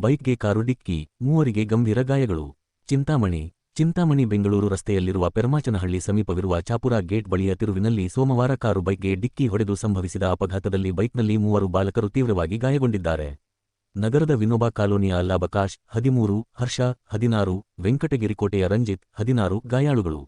ಬೈಕ್ಗೆ car ಡಿಕ್ಕಿ, ಮೂವರಿಗೆ ಗಂಭೀರ ಗಾಯಗಳು. ಚಿಂತಾಮಣಿ ಬೆಂಗಳೂರು ರಸ್ತೆಯಲ್ಲಿರುವ ಪೆರ್ಮಾಚನಹಳ್ಳಿ ಸಮೀಪವಿರುವ ಚಾಪುರ ಗೇಟ್ ಬಳಿಯ ತಿರುವಿನಲ್ಲಿ ಸೋಮವಾರ ಕಾರು ಬೈಕ್ಗೆ ಡಿಕ್ಕಿ ಹೊಡೆದು ಸಂಭವಿಸಿದ ಅಪಘಾತದಲ್ಲಿ ಬೈಕ್ನಲ್ಲಿ 3 ಬಾಲಕರು ತೀವ್ರವಾಗಿ ಗಾಯಗೊಂಡಿದ್ದಾರೆ. ನಗರದ ವಿನೋಬಾ ಕಾಲೋನಿಯ ಅಲ್ಲಾಬಕಾಶ್ 13, ಹರ್ಷ 16, ವೆಂಕಟಗಿರಿಕೋಟೆಯ ರಂಜಿತ್ 16 ಗಾಯಾಳುಗಳು.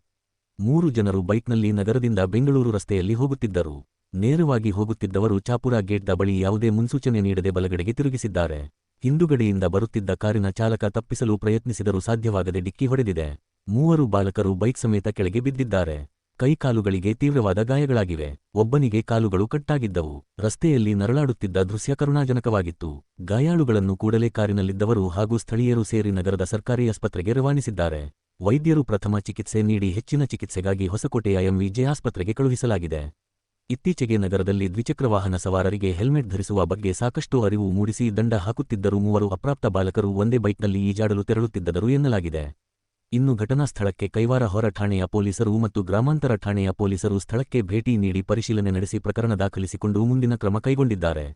3 ಜನರು ಬೈಕ್ನಲ್ಲಿ ನಗರದಿಂದ ಬೆಂಗಳೂರು ರಸ್ತೆಯಲ್ಲಿ ಹೋಗುತ್ತಿದ್ದರು. ನೇರವಾಗಿ ಹೋಗುತ್ತಿದ್ದವರು ಚಾಪುರ ಗೇಟ್ದ ಬಳಿ ಯಾವುದೇ ಮುನ್ಸೂಚನೆ ನೀಡದೆ ಬಲಗಡೆಗೆ ತಿರುಗಿಸಿದ್ದಾರೆ. ಹಿಂದುಗಡೆಯಿಂದ ಬರುತ್ತಿದ್ದ ಕಾರಿನ ಚಾಲಕ ತಪ್ಪಿಸಲು ಪ್ರಯತ್ನಿಸಿದರೂ ಸಾಧ್ಯವಾಗದೆ ಡಿಕ್ಕಿ ಹೊಡೆದಿದೆ. 3 ಬಾಲಕರು ಬೈಕ್ ಸಮೇತ ಕೆಳಗೆ ಬಿದ್ದಿದ್ದಾರೆ. ಕೈಕಾಲುಗಳಿಗೆ ತೀವ್ರವಾದ ಗಾಯಗಳಾಗಿವೆ. ಒಬ್ಬನಿಗೆ ಕಾಲುಗಳು ಕಟ್ಟಾಗಿದ್ದವು. ರಸ್ತೆಯಲ್ಲಿ ನರಳಾಡುತ್ತಿದ್ದ ದೃಶ್ಯ ಕರುಣಾಜನಕವಾಗಿತ್ತು. ಗಾಯಾಳುಗಳನ್ನು ಕೂಡಲೇ ಕಾರಿನಲ್ಲಿದ್ದವರು ಹಾಗೂ ಸ್ಥಳೀಯರು ಸೇರಿ ನಗರದ ಸರ್ಕಾರಿ ಆಸ್ಪತ್ರೆಗೆ ರವಾನಿಸಿದ್ದಾರೆ. ವೈದ್ಯರು ಪ್ರಥಮ ಚಿಕಿತ್ಸೆ ನೀಡಿ ಹೆಚ್ಚಿನ ಚಿಕಿತ್ಸೆಗಾಗಿ ಹೊಸಕೋಟೆಯ ಎಂವಿಜೆ ಆಸ್ಪತ್ರೆಗೆ ಕಳುಹಿಸಲಾಗಿದೆ. ಇತ್ತೀಚೆಗೆ ನಗರದಲ್ಲಿ ದ್ವಿಚಕ್ರ ವಾಹನ ಸವಾರರಿಗೆ ಹೆಲ್ಮೆಟ್ ಧರಿಸುವ ಬಗ್ಗೆ ಸಾಕಷ್ಟು ಅರಿವು ಮೂಡಿಸಿ ದಂಡ ಹಾಕುತ್ತಿದ್ದರೂ 3 ಅಪ್ರಾಪ್ತ ಬಾಲಕರು ಒಂದೇ ಬೈಕ್ನಲ್ಲಿ ಈಜಾಡಲು ತೆರಳುತ್ತಿದ್ದರು ಎನ್ನಲಾಗಿದೆ. ಇನ್ನು ಘಟನಾ ಸ್ಥಳಕ್ಕೆ ಕೈವಾರ ಹೊರ ಠಾಣೆಯ ಪೊಲೀಸರು ಮತ್ತು ಗ್ರಾಮಾಂತರ ಠಾಣೆಯ ಪೊಲೀಸರು ಸ್ಥಳಕ್ಕೆ ಭೇಟಿ ನೀಡಿ ಪರಿಶೀಲನೆ ನಡೆಸಿ ಪ್ರಕರಣ ದಾಖಲಿಸಿಕೊಂಡು ಮುಂದಿನ ಕ್ರಮ ಕೈಗೊಂಡಿದ್ದಾರೆ.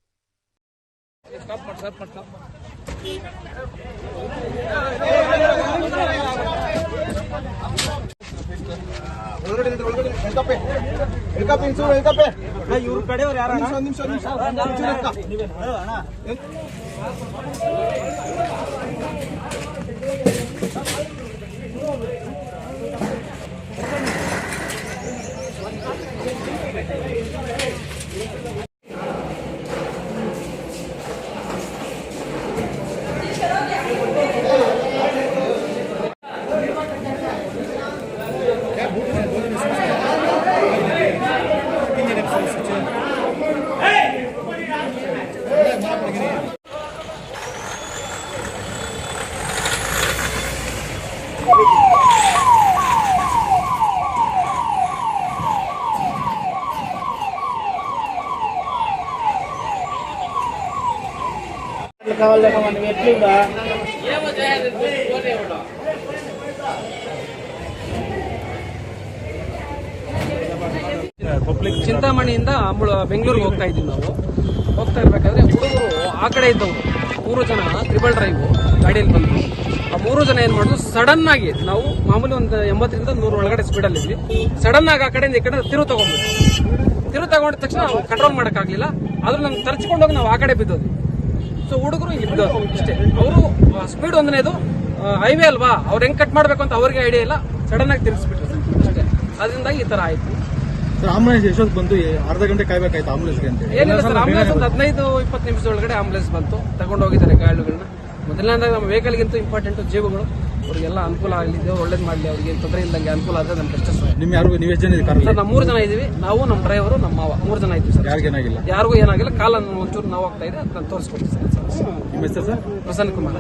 ಚಿಂತಾಮಣಿಯಿಂದ ಬೆಂಗಳೂರಿಗೆ ಹೋಗ್ತಾ ಇದ್ದೀವಿ. ನಾವು ಹೋಗ್ತಾ ಇರ್ಬೇಕಾದ್ರೆ ಹುಡುಗರು ಆ ಕಡೆ ಇದ್ದವರು 3 ಜನ ತ್ರಿಬಲ್ ಡ್ರೈವ್ ಗಾಡಿಯಲ್ಲಿ ಬಂದರು. ಆ 3 ಜನ ಏನ್ ಮಾಡಿದ್ರು, ಸಡನ್ ಆಗಿ ನಾವು ಮಾಮೂಲಿ ಒಂದು 80ರಿಂದ 100 ಒಳಗಡೆ ಸ್ಪೀಡಲ್ಲಿ ಇದ್ವಿ. ಸಡನ್ ಆಗಿ ಆ ಕಡೆಯಿಂದ ಈ ಕಡೆ ತಿರುವು ತಗೊಂಡಿದ ತಕ್ಷಣ ನಾವು ಕಂಟ್ರೋಲ್ ಮಾಡೋಕ್ಕಾಗಲಿಲ್ಲ. ಆದ್ರೂ ನಮ್ಗೆ ತರ್ಚ್ಕೊಂಡೋಗಿ ನಾವು ಆ ಕಡೆ ಬಿದ್ದೋದು. ಸೊ ಹುಡುಗರು ಇಲ್ಲಿ ಬಿದ್ದೋದು ಇಷ್ಟೇ. ಅವರು ಸ್ಪೀಡ್ ಒಂದನೇದು ಹೈವೇ ಅಲ್ವಾ, ಅವ್ರು ಹೆಂಗ್ ಕಟ್ ಮಾಡ್ಬೇಕು ಅಂತ ಅವ್ರಿಗೆ ಐಡಿಯಾ ಇಲ್ಲ, ಸಡನ್ ಆಗಿ ತಿರ್ಗಿಸ್ಬಿಟ್ರು ಅಷ್ಟೇ. ಅದರಿಂದ ಈ ತರ ಆಯ್ತು. ಆಂಬುಲೆನ್ಸ್ ಎಷ್ಟೊತ್ತು ಬಂತು? ಅರ್ಧ ಗಂಟೆ ಕಾಯ್ಬೇಕಾಯ್ತು ಆಂಬುಲೆನ್ಸ್ಗೆ ಅಂತ. ಏನಿಲ್ಲ ಸರ್, ಆಂಬುಲೆನ್ಸ್ ಒಂದು 15-20 ನಿಮಿಷದೊಳಗಡೆ ಆಂಬುಲೆನ್ಸ್ ಬಂತು, ತಗೊಂಡು ಹೋಗಿದ್ದಾರೆ ಗಾಯಾಳುಗಳನ್ನ. ಮೊದಲನೇದಾಗ ನಮ್ಮ ವೆಹಿಕಲ್ಗಿಂತ ಇಂಪಾರ್ಟೆಂಟ್ ಜೀವಗಳು, ಅವ್ರಿಗೆಲ್ಲ ಅನುಕೂಲ ಆಗಲಿ, ಒಳ್ಳೇದು ಮಾಡಲಿ, ಅವ್ರಿಗೆ ತೊಂದರೆ ಇಲ್ಲದಂಗೆ ಅನುಕೂಲ ಆದ್ರೆ ನಮ್ಗೆ ಅಷ್ಟೇ ಸರ್. ನೀವು ಎಷ್ಟು ಜನ ಇದ್ದೀವಿ ಸರ್? ನಾವು 3 ಜನ ಇದೀವಿ. ನಾವು, ನಮ್ಮ ಡ್ರೈವರು, ನಮ್ಮ ಮಾವ 3 ಜನ ಇದ್ದೀವಿ ಸರ್. ಯಾರಿಗೂ ಏನಾಗಿಲ್ಲ. ಕಾಲನ್ನು ಒಂಚೂರು ನೋವಾಗ್ತಾ ಇದೆ, ಅದನ್ನ ತೋರಿಸ್ಕೊಡ್ತೀವಿ ಸರ್. ನಿಮ್ಮ ಹೆಸರು ಸರ್? ಪ್ರಸನ್ನ ಕುಮಾರ್.